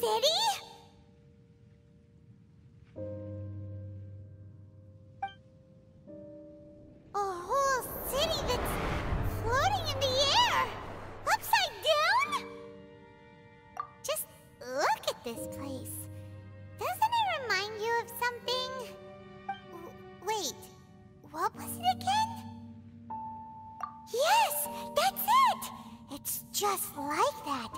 city? A whole city that's floating in the air! Upside down? Just look at this place. Doesn't it remind you of something? Wait, what was it again? Yes, that's it! It's just like that.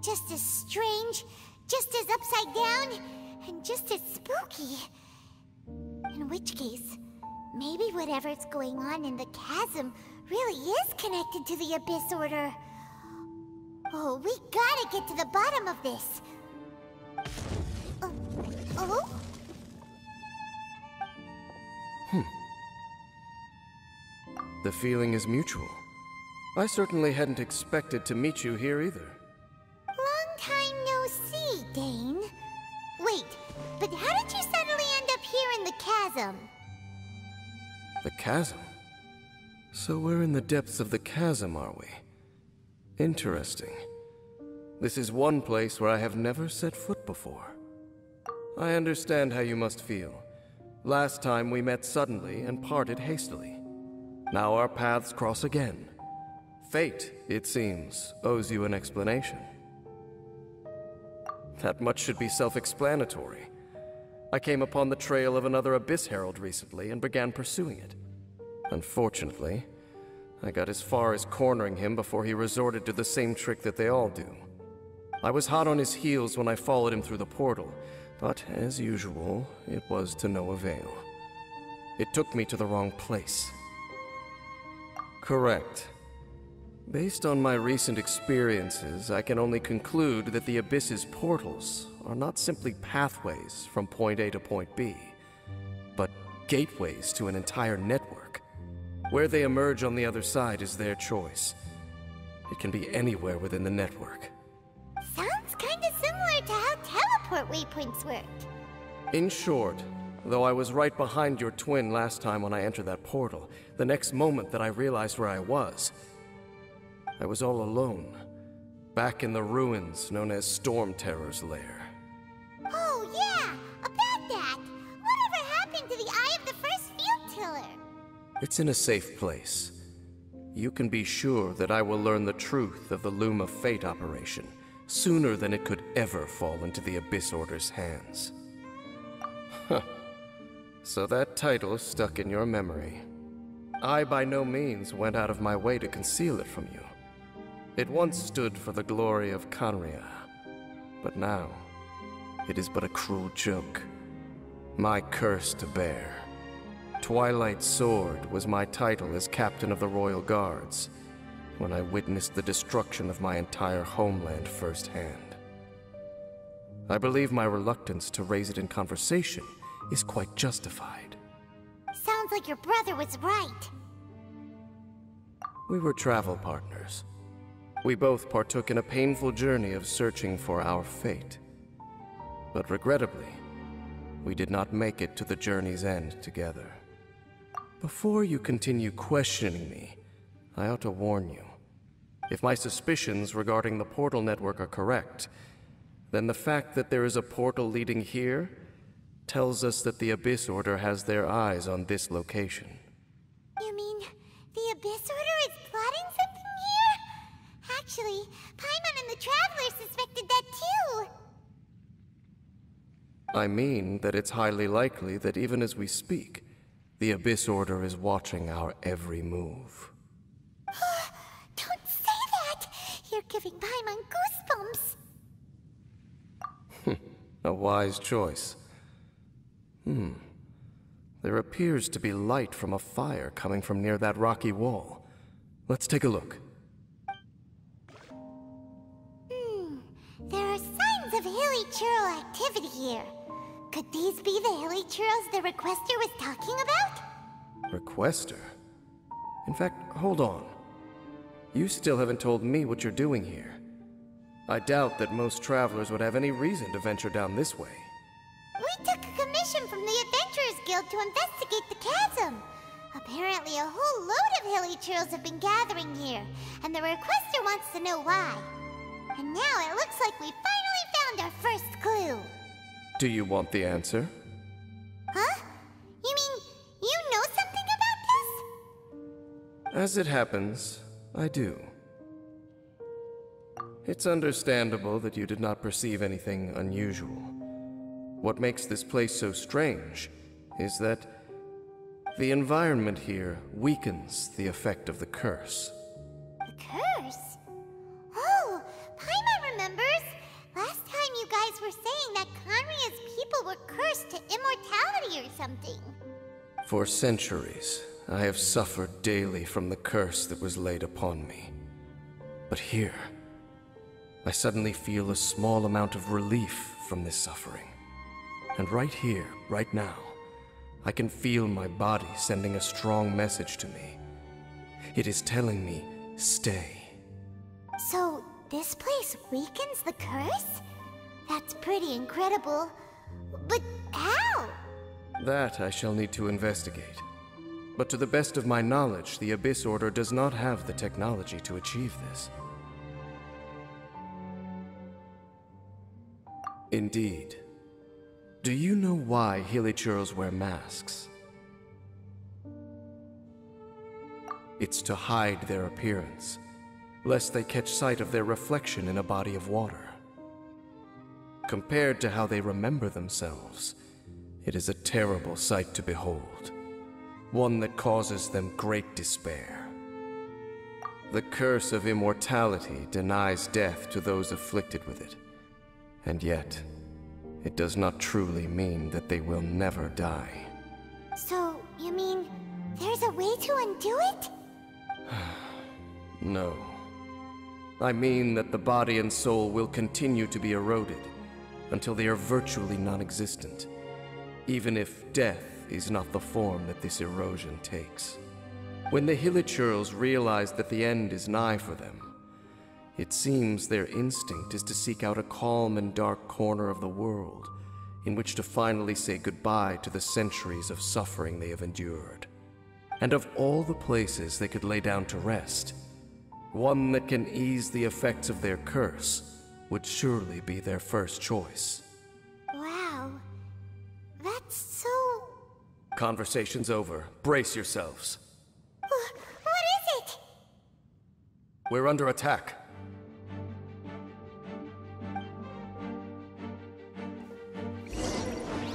Just as strange, just as upside down, and just as spooky. In which case, maybe whatever's going on in the chasm really is connected to the Abyss Order. Oh, we gotta get to the bottom of this. Oh? The feeling is mutual. I certainly hadn't expected to meet you here either. Long time no see, Dane. Wait, but how did you suddenly end up here in the chasm? The chasm? So we're in the depths of the chasm, are we? Interesting. This is one place where I have never set foot before. I understand how you must feel. Last time we met suddenly and parted hastily. Now our paths cross again. Fate, it seems, owes you an explanation. That much should be self-explanatory. I came upon the trail of another Abyss Herald recently and began pursuing it. Unfortunately, I got as far as cornering him before he resorted to the same trick that they all do. I was hot on his heels when I followed him through the portal, but as usual, it was to no avail. It took me to the wrong place. Correct. Based on my recent experiences, I can only conclude that the Abyss's portals are not simply pathways from point A to point B, but gateways to an entire network. Where they emerge on the other side is their choice. It can be anywhere within the network. Sounds kinda similar to how teleport waypoints worked. In short, though I was right behind your twin last time when I entered that portal, the next moment that I realized where I was all alone, back in the ruins known as Storm Terror's lair. Oh yeah, about that! Whatever happened to the Eye of the First Field Tiller? It's in a safe place. You can be sure that I will learn the truth of the Loom of Fate operation sooner than it could ever fall into the Abyss Order's hands. Huh. So that title stuck in your memory. I by no means went out of my way to conceal it from you. It once stood for the glory of Canria, but now it is but a cruel joke. My curse to bear. Twilight Sword was my title as captain of the Royal Guards when I witnessed the destruction of my entire homeland firsthand. I believe my reluctance to raise it in conversation is quite justified. Sounds like your brother was right. We were travel partners. We both partook in a painful journey of searching for our fate. But regrettably, we did not make it to the journey's end together. Before you continue questioning me, I ought to warn you. If my suspicions regarding the portal network are correct, then the fact that there is a portal leading here tells us that the Abyss Order has their eyes on this location. You mean the Abyss Order is plotting something here? Actually, Paimon and the Traveler suspected that too. I mean that it's highly likely that even as we speak, the Abyss Order is watching our every move. Don't say that! You're giving Paimon goosebumps. A wise choice. There appears to be light from a fire coming from near that rocky wall. Let's take a look. There are signs of hilly churl activity here. Could these be the hilly churls the Requester was talking about? Requester? In fact, hold on. You still haven't told me what you're doing here. I doubt that most travelers would have any reason to venture down this way. We took a commission from the Adventurers Guild to investigate the chasm. Apparently a whole load of hilly churls have been gathering here, and the Requester wants to know why. And now it looks like we finally found our first clue. Do you want the answer? Huh? You mean you know something about this? As it happens, I do. It's understandable that you did not perceive anything unusual. What makes this place so strange is that the environment here weakens the effect of the curse. The curse? Oh, Paimon remembers. Last time you guys were saying that Conria's people were cursed to immortality or something. For centuries, I have suffered daily from the curse that was laid upon me. But here, I suddenly feel a small amount of relief from this suffering. And right here, right now, I can feel my body sending a strong message to me. It is telling me, stay. So, this place weakens the curse? That's pretty incredible. But how? That I shall need to investigate. But to the best of my knowledge, the Abyss Order does not have the technology to achieve this. Indeed. Do you know why Hilichurls wear masks? It's to hide their appearance, lest they catch sight of their reflection in a body of water. Compared to how they remember themselves, it is a terrible sight to behold, one that causes them great despair. The curse of immortality denies death to those afflicted with it, and yet, it does not truly mean that they will never die. So, you mean there's a way to undo it? No. I mean that the body and soul will continue to be eroded until they are virtually non-existent, even if death is not the form that this erosion takes. When the Hilichurls realize that the end is nigh for them, it seems their instinct is to seek out a calm and dark corner of the world in which to finally say goodbye to the centuries of suffering they have endured. And of all the places they could lay down to rest, one that can ease the effects of their curse would surely be their first choice. Wow. That's so... Conversation's over. Brace yourselves. What is it? We're under attack.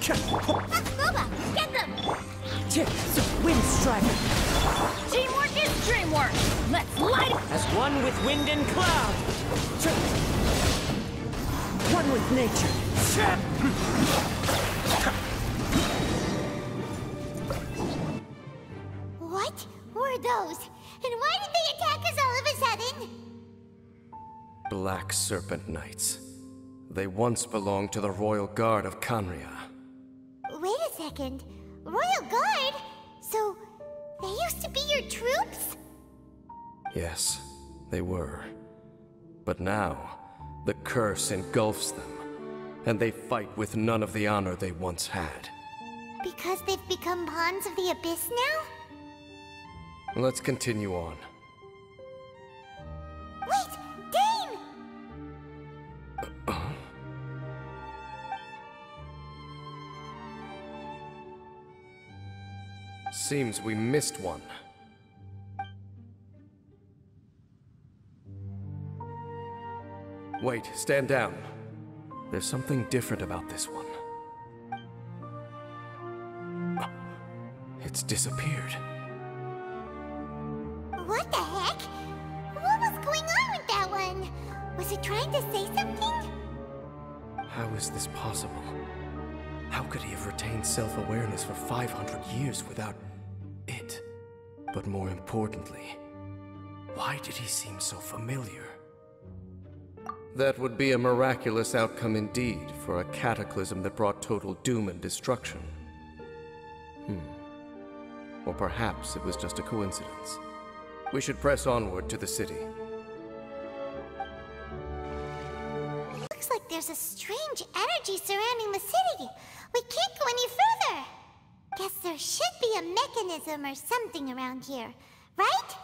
Boba, get them! Wind Strider! Teamwork is dreamwork! Let's light it! As one with wind and cloud! One with nature! What were those? And why did they attack us all of a sudden? Black Serpent Knights. They once belonged to the Royal Guard of Conria. Wait a second. Royal Guard? So, they used to be your troops? Yes, they were. But now, the curse engulfs them, and they fight with none of the honor they once had. Because they've become pawns of the Abyss now? Let's continue on. Wait! Dane! Seems we missed one. Wait, stand down. There's something different about this one. It's disappeared. What the heck? What was going on with that one? Was it trying to say something? How is this possible? How could he have retained self-awareness for 500 years without it? But more importantly, why did he seem so familiar? That would be a miraculous outcome indeed for a cataclysm that brought total doom and destruction. Or perhaps it was just a coincidence. We should press onward to the city. Looks like there's a strange energy surrounding the city. We can't go any further. Guess there should be a mechanism or something around here, right?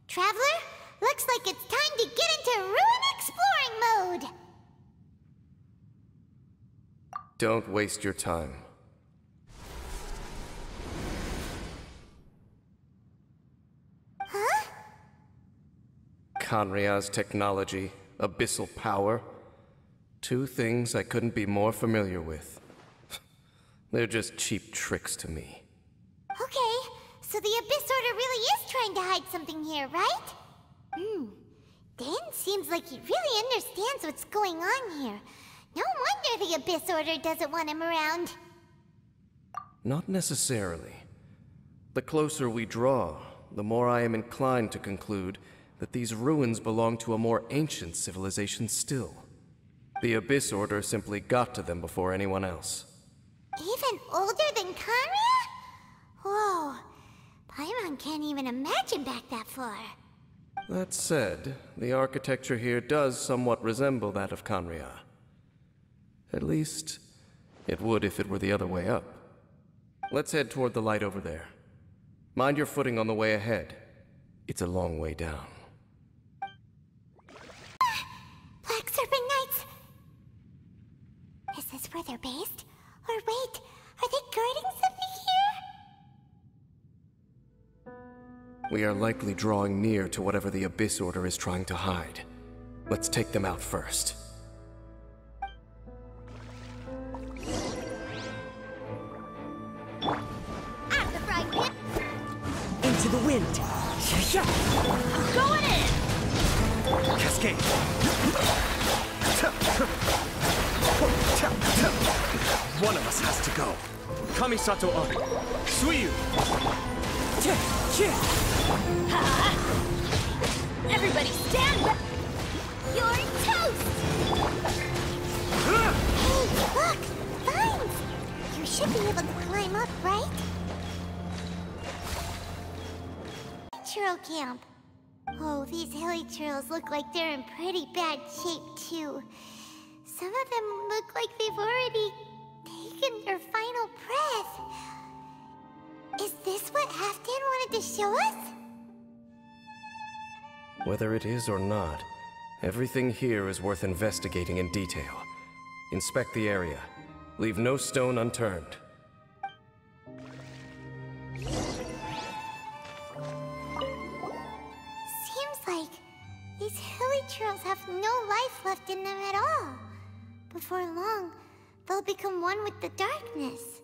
Traveler, looks like it's time to get into ruin exploring mode. Don't waste your time. Huh? Kanria's technology, abyssal power. Two things I couldn't be more familiar with. They're just cheap tricks to me. Okay, so the Abyss Order really is trying to hide something here, right? Dan seems like he really understands what's going on here. No wonder the Abyss Order doesn't want him around. Not necessarily. The closer we draw, the more I am inclined to conclude that these ruins belong to a more ancient civilization still. The Abyss Order simply got to them before anyone else. Even older than Kanria? Whoa, Paimon can't even imagine back that far. That said, the architecture here does somewhat resemble that of Kanria. At least, it would if it were the other way up. Let's head toward the light over there. Mind your footing on the way ahead. It's a long way down. Black Serpent Knights! Is this where they're based? Or wait, are they guarding something here? We are likely drawing near to whatever the Abyss Order is trying to hide. Let's take them out first. At the frying pan! Into the wind. Going in! Cascade! One of us has to go. Kamisato Ari. Suiyu! Everybody stand back! You're toast! Hey, look! Vines! You should be able to climb up, right? Churro camp. Oh, these hilly churros look like they're in pretty bad shape, too. Some of them look like they've already taken their final breath. Is this what Halfdan wanted to show us? Whether it is or not, everything here is worth investigating in detail. Inspect the area. Leave no stone unturned. Seems like these hilly churros have no life left in them at all. Before long, they'll become one with the darkness.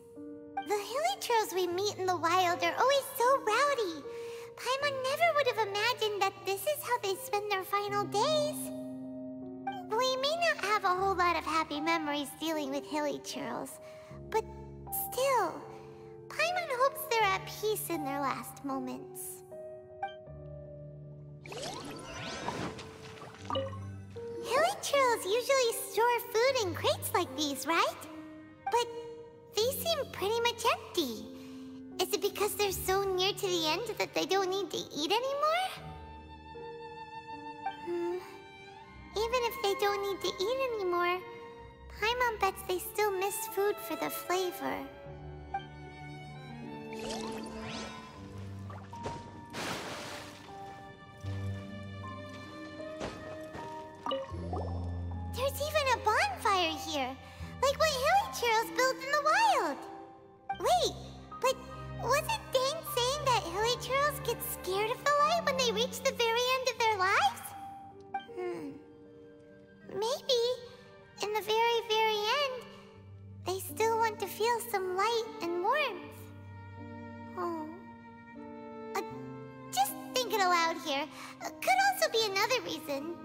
The hilly churros we meet in the wild are always so rowdy. Paimon never would have imagined that this is how they spend their final days. We may not have a whole lot of happy memories dealing with hilly churros, but still, Paimon hopes they're at peace in their last moments. Hilly churros usually store food in crates like these, right? But these seem pretty much empty. Is it because they're so near to the end that they don't need to eat anymore? Even if they don't need to eat anymore, Paimon bets they still miss food for the flavor. There's even a bonfire here, like what hilly churros built in the wild. Wait, but wasn't Dane saying that hilly churros get scared of the light when they reach the very end of their lives? Maybe, in the very, very end, they still want to feel some light and warmth. Oh. Just thinking aloud here. Could also be another reason.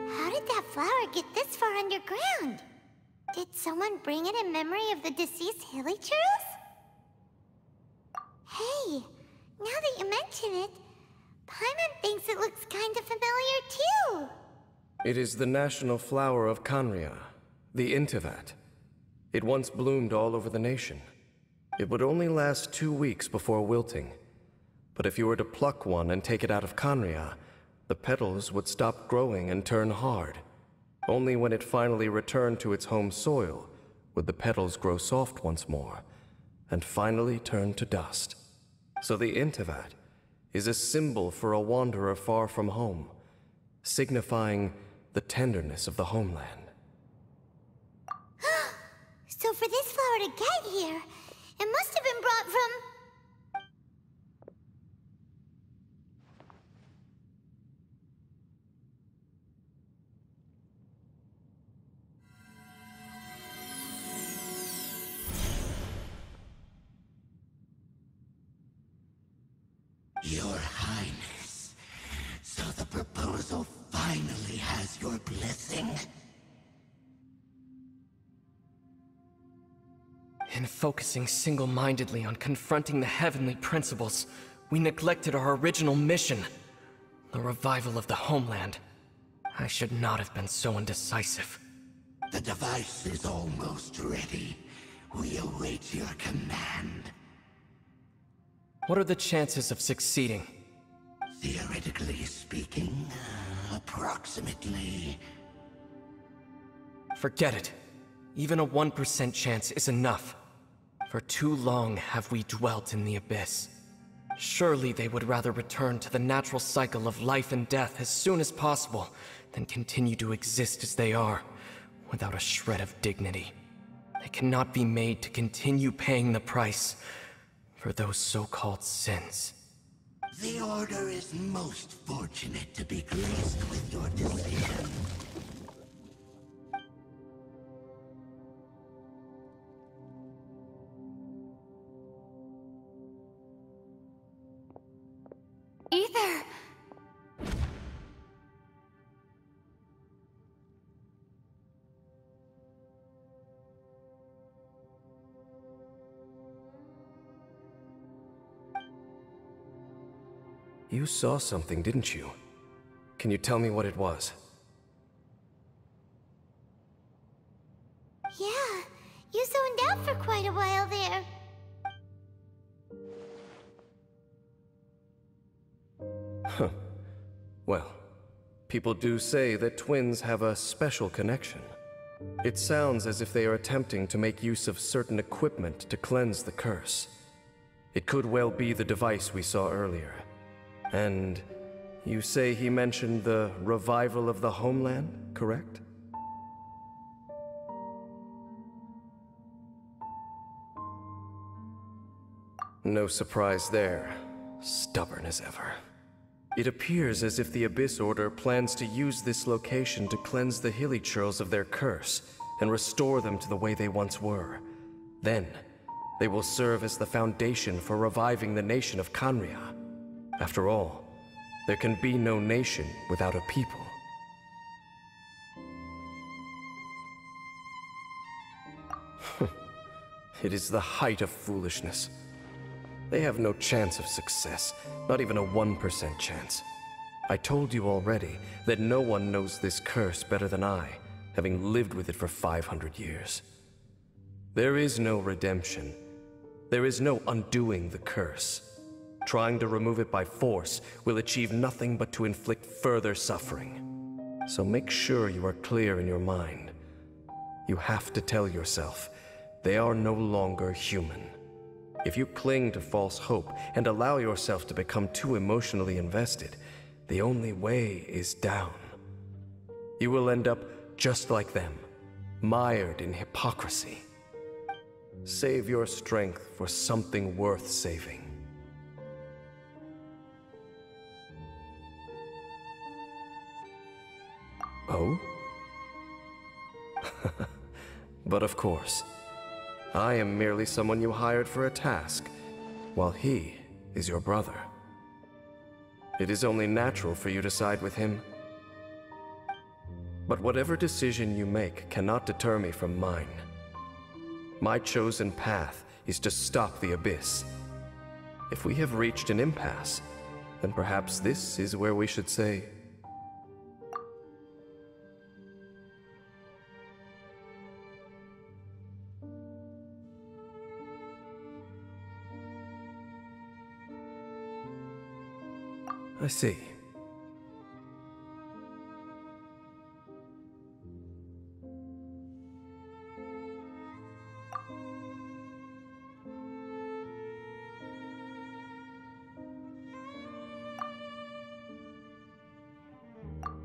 How did that flower get this far underground? Did someone bring it in memory of the deceased hilly churros? Hey, now that you mention it, Paimon thinks it looks kind of familiar too. It is the national flower of Kanria, the Intivat. It once bloomed all over the nation. It would only last 2 weeks before wilting. But if you were to pluck one and take it out of Kanria, the petals would stop growing and turn hard. Only when it finally returned to its home soil would the petals grow soft once more, and finally turn to dust. So the Intivat is a symbol for a wanderer far from home, signifying the tenderness of the homeland. So for this flower to get here, it must have been brought from... Your Highness, so the proposal finally has your blessing? In focusing single-mindedly on confronting the heavenly principles, we neglected our original mission, the revival of the homeland. I should not have been so indecisive. The device is almost ready. We await your command. What are the chances of succeeding? Theoretically speaking, approximately. Forget it. Even a 1% chance is enough. For too long have we dwelt in the abyss. Surely they would rather return to the natural cycle of life and death as soon as possible than continue to exist as they are, without a shred of dignity. They cannot be made to continue paying the price for those so-called sins. The Order is most fortunate to be graced with your decision. Ether! You saw something, didn't you? Can you tell me what it was? Yeah, you zoned out for quite a while there. Huh. Well, people do say that twins have a special connection. It sounds as if they are attempting to make use of certain equipment to cleanse the curse. It could well be the device we saw earlier. And you say he mentioned the revival of the homeland, correct? No surprise there. Stubborn as ever. It appears as if the Abyss Order plans to use this location to cleanse the Hilichurls of their curse and restore them to the way they once were. Then, they will serve as the foundation for reviving the nation of Khaenri'ah. After all, there can be no nation without a people. It is the height of foolishness. They have no chance of success, not even a 1% chance. I told you already that no one knows this curse better than I, having lived with it for 500 years. There is no redemption. There is no undoing the curse. Trying to remove it by force will achieve nothing but to inflict further suffering. So make sure you are clear in your mind. You have to tell yourself, they are no longer human. If you cling to false hope and allow yourself to become too emotionally invested, the only way is down. You will end up just like them, mired in hypocrisy. Save your strength for something worth saving. Oh? But of course. I am merely someone you hired for a task, while he is your brother. It is only natural for you to side with him. But whatever decision you make cannot deter me from mine. My chosen path is to stop the Abyss. If we have reached an impasse, then perhaps this is where we should say... I see.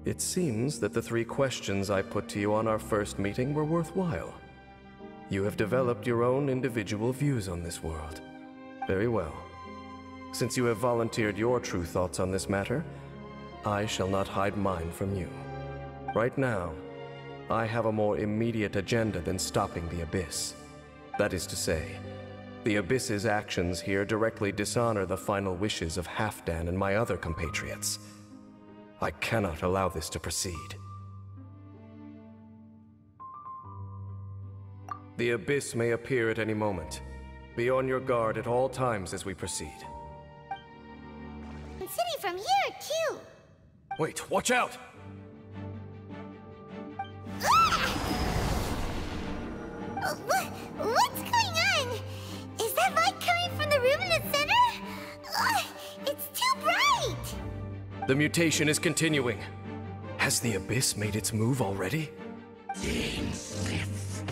It seems that the 3 questions I put to you on our first meeting were worthwhile. You have developed your own individual views on this world. Very well. Since you have volunteered your true thoughts on this matter, I shall not hide mine from you. Right now, I have a more immediate agenda than stopping the Abyss. That is to say, the Abyss's actions here directly dishonor the final wishes of Halfdan and my other compatriots. I cannot allow this to proceed. The Abyss may appear at any moment. Be on your guard at all times as we proceed. City from here, too. Wait, watch out! What's going on? Is that light coming from the room in the center? It's too bright! The mutation is continuing. Has the Abyss made its move already? Dainsleif,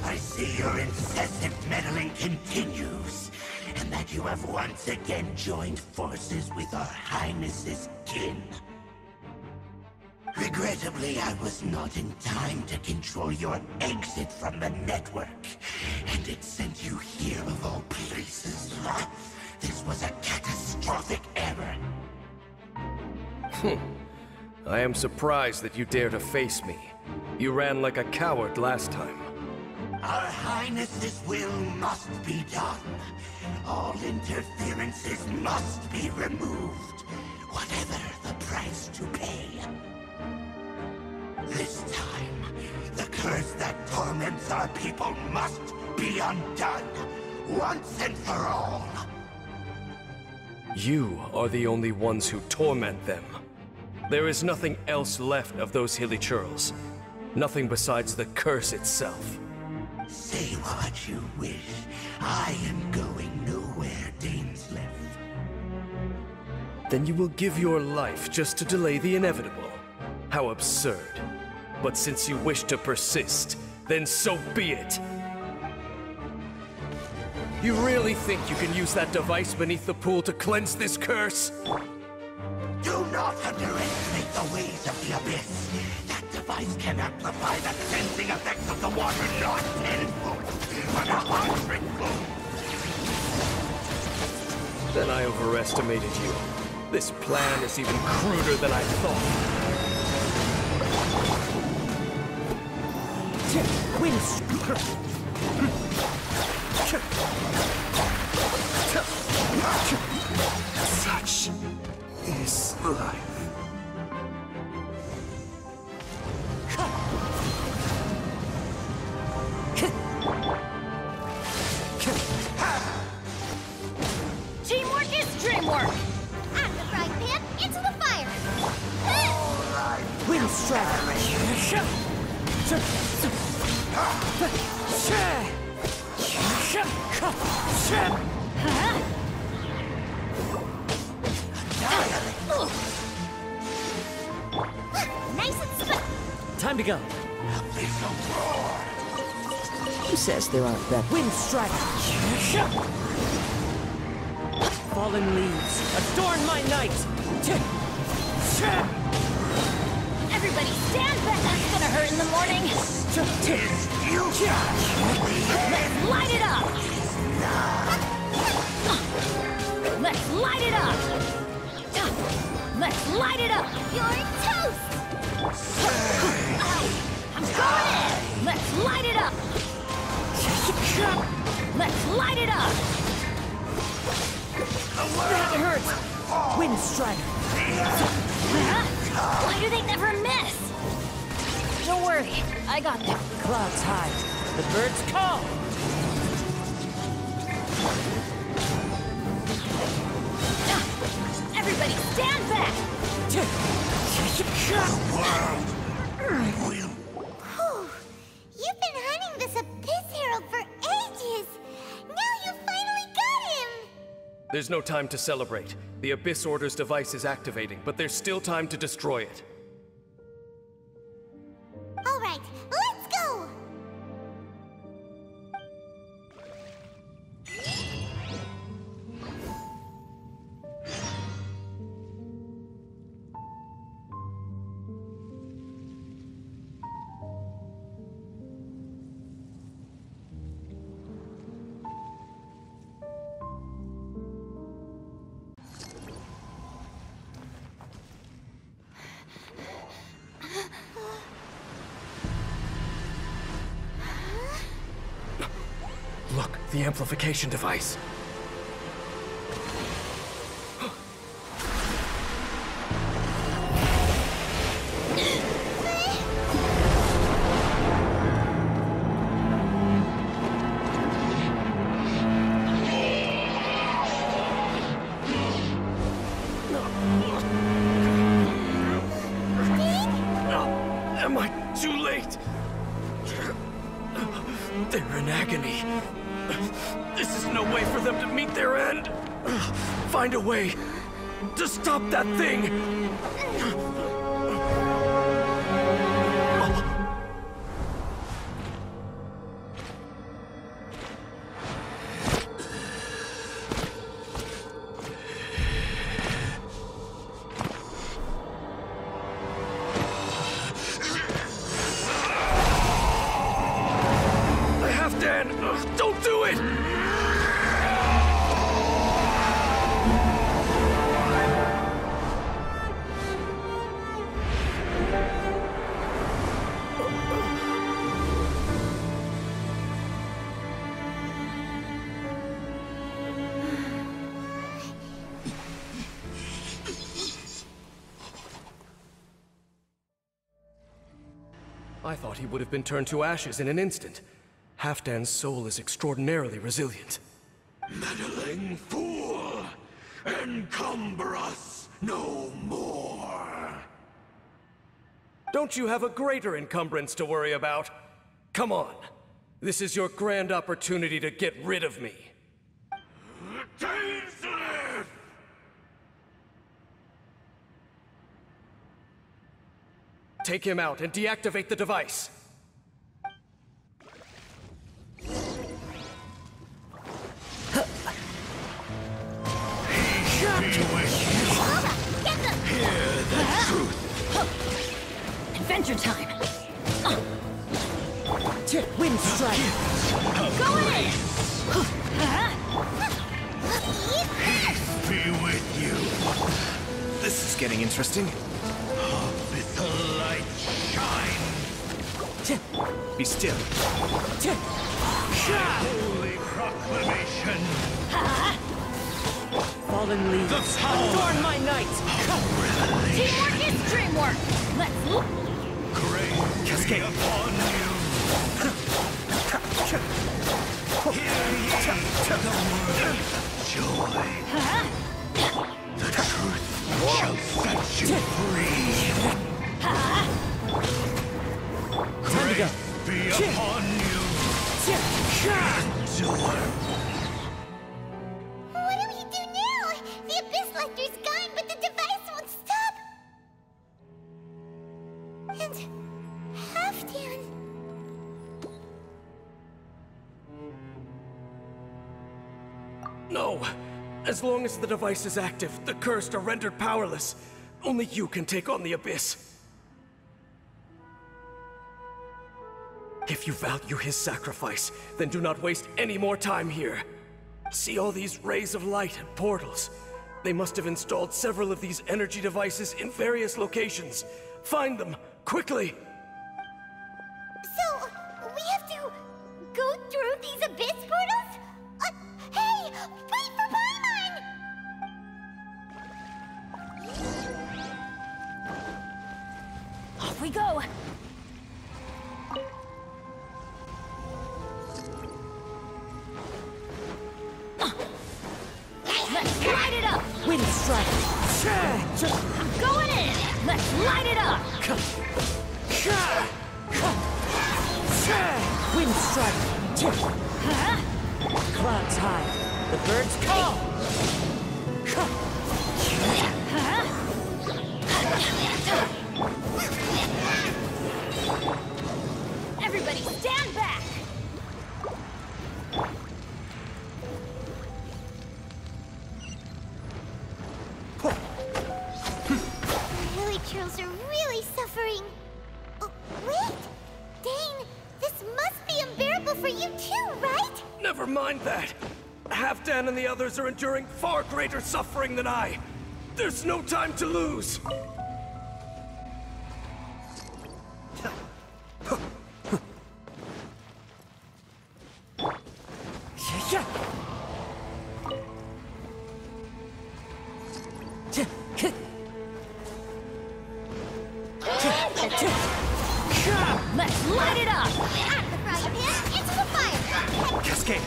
I see your incessant meddling continues, and that you have once again joined forces with our Highness's kin. Regrettably, I was not in time to control your exit from the network, and it sent you here of all places. This was a catastrophic error. I am surprised that you dare to face me. You ran like a coward last time. Our Highness's will must be done. All interferences must be removed, whatever the price to pay. This time, the curse that torments our people must be undone, once and for all. You are the only ones who torment them. There is nothing else left of those hilly churls. Nothing besides the curse itself. Say what you wish. I am going nowhere, Dainsleif. Then you will give your life just to delay the inevitable. How absurd. But since you wish to persist, then so be it. You really think you can use that device beneath the pool to cleanse this curse? Do not underestimate the ways of the Abyss. That device can amplify the cleansing effects of the water not tenfold, but 100-fold. Then I overestimated you. This plan is even cruder than I thought. Such is life. Teamwork is dreamwork! Out of the frying pan, into the fire! Wind strike! Nice and split! Time to go. Who says there aren't that? Wind strike! Fallen leaves, adorn my night! Everybody stand back! That's gonna hurt in the morning! Let's light it up! Let's light it up! Let's light it up! You're toast! I'm going in! Let's light it up! Let's light it up! That hurts! Wind strike! Why do they never miss? Don't worry, I got them. Clouds high, the birds call! Everybody stand back! Whew. You've been hunting this Abyss Herald for ages! Now you finally got him! There's no time to celebrate. The Abyss Order's device is activating, but there's still time to destroy it. All right, let's go! Look, the amplification device. Am I too late? They're in agony. This is no way for them to meet their end. Find a way to stop that thing. Don't do it! I thought he would have been turned to ashes in an instant. Halfdan's soul is extraordinarily resilient. Meddling fool! Encumber us no more! Don't you have a greater encumbrance to worry about? Come on. This is your grand opportunity to get rid of me. Dainsleif! Take him out and deactivate the device. Hear the truth! Adventure time! Wind strike! Go in! Peace be with you! This is getting interesting. Let the light shine! Be still. Holy proclamation! Fallen leaves, The power adorn my night! Teamwork is dreamwork! Let's look! Grace Cascade. be upon you! Hear ye the word of joy! The truth shall set you free! Time to go. Grace be upon you! Endure! What do we do now? The Abyss Lecter's gone, but the device won't stop. And Halfdan. No. As long as the device is active, the cursed are rendered powerless. Only you can take on the Abyss. If you value his sacrifice, then do not waste any more time here. See all these rays of light and portals? They must have installed several of these energy devices in various locations. Find them, quickly! So, we have to go through these Abyss portals? Hey, wait for Paimon! Off we go! Let's light it up! Wind strike! I'm going in! Let's light it up! Wind strike! Clouds high. The birds call! Everybody stand back! Villagers are really suffering. Oh, wait! Dane, this must be unbearable for you too, right? Never mind that. Halfdan and the others are enduring far greater suffering than I. There's no time to lose. Let's light it up! Out of the frying pan, into the fire! Cascade!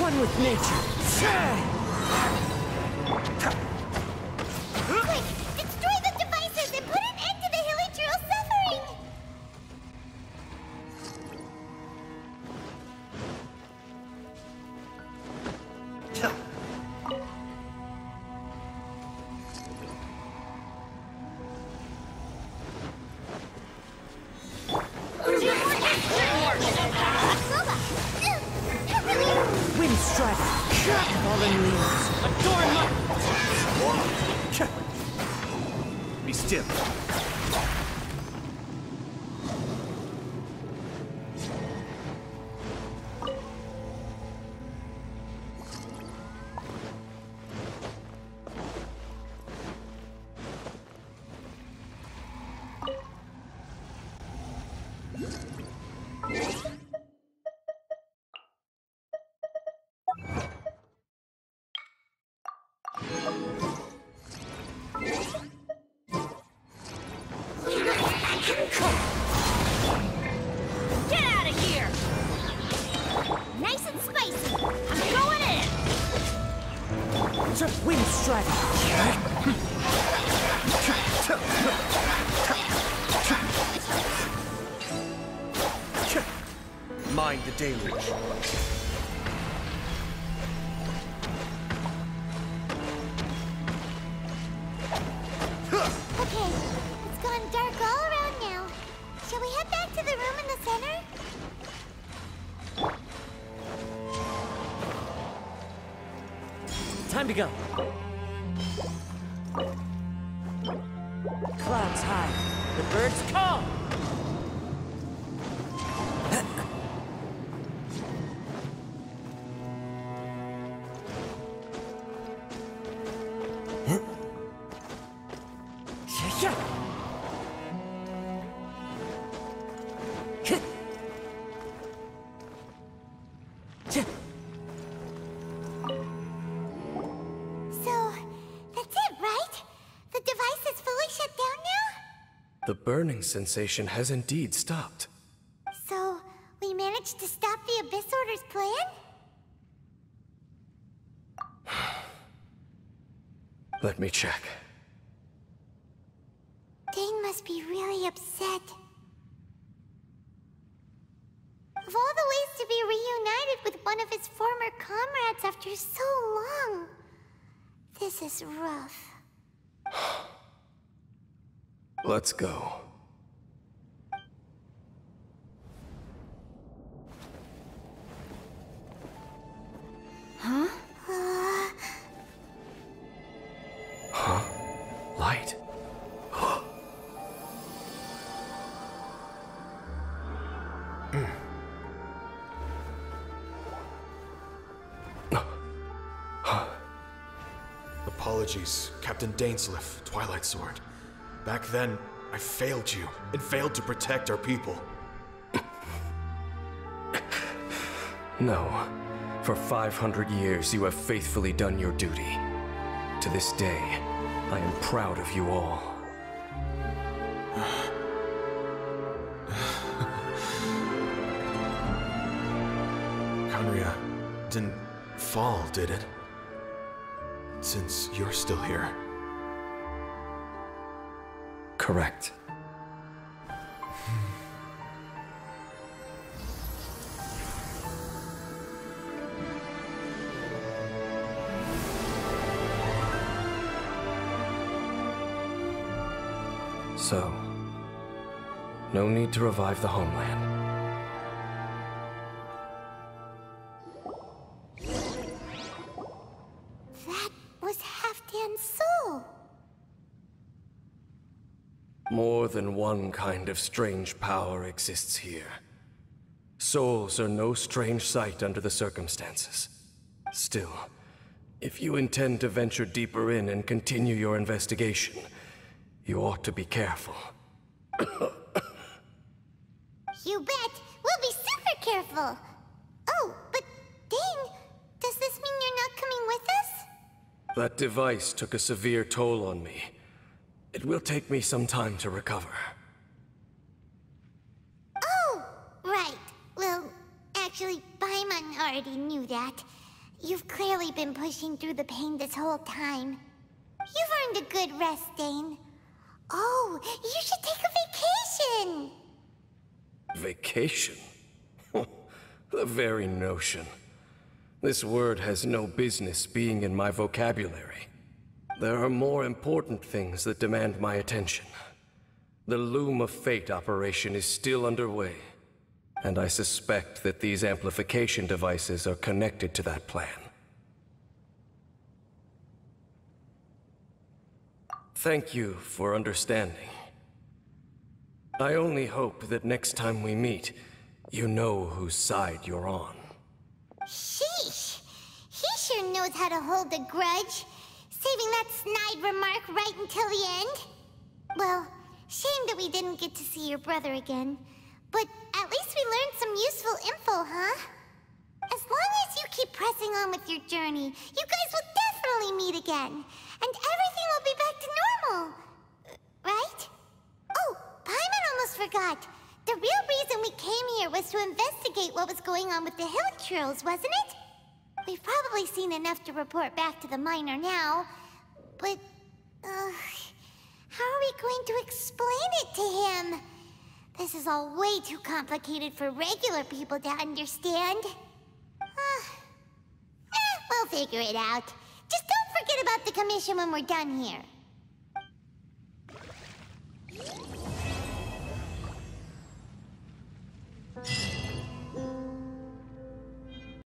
One with nature. Quick! Destroy the devices and put an end to the Hilichurl's suffering! Wind strike. Fallen leaves. Adorn my... Be still. Get out of here! Nice and spicy! I'm going in! Wind strike. Mind the deluge. Okay, it's gone dark all around now. Shall we head back to the room in the center? Time to go. Clouds high. The birds call. So, that's it, right? The device is fully shut down now? The burning sensation has indeed stopped. So, we managed to stop the Abyss Order's plan? Let me check. Dane must be really upset. Of all the ways to be reunited with one of his former comrades after so long, this is rough. Let's go. Uh, Huh? Light? Apologies, Captain Dainsleif, Twilight Sword. Back then, I failed you, and failed to protect our people. No. For 500 years, you have faithfully done your duty. To this day, I am proud of you all. Conria didn't fall, did it? Since you're still here. Correct. So, no need to revive the homeland. that was Halfdan's soul. More than one kind of strange power exists here. Souls are no strange sight under the circumstances. Still, if you intend to venture deeper in and continue your investigation, you ought to be careful. You bet! We'll be super careful! Oh, but Dane, does this mean you're not coming with us? That device took a severe toll on me. It will take me some time to recover. Oh, right. Well, actually, Paimon already knew that. You've clearly been pushing through the pain this whole time. You've earned a good rest, Dane. Oh, you should take a vacation! Vacation? The very notion. This word has no business being in my vocabulary. There are more important things that demand my attention. The Loom of Fate operation is still underway, and I suspect that these amplification devices are connected to that plan. Thank you for understanding. I only hope that next time we meet, you know whose side you're on. Sheesh! He sure knows how to hold a grudge, saving that snide remark right until the end. Well, shame that we didn't get to see your brother again, but at least we learned some useful info, huh? As long as you keep pressing on with your journey, you guys will definitely meet again, and everything will be back to normal. Right? Oh, Paimon almost forgot. The real reason we came here was to investigate what was going on with the hill churls, wasn't it? We've probably seen enough to report back to the miner now, but, how are we going to explain it to him? This is all way too complicated for regular people to understand. We'll figure it out. Just don't forget about the commission when we're done here.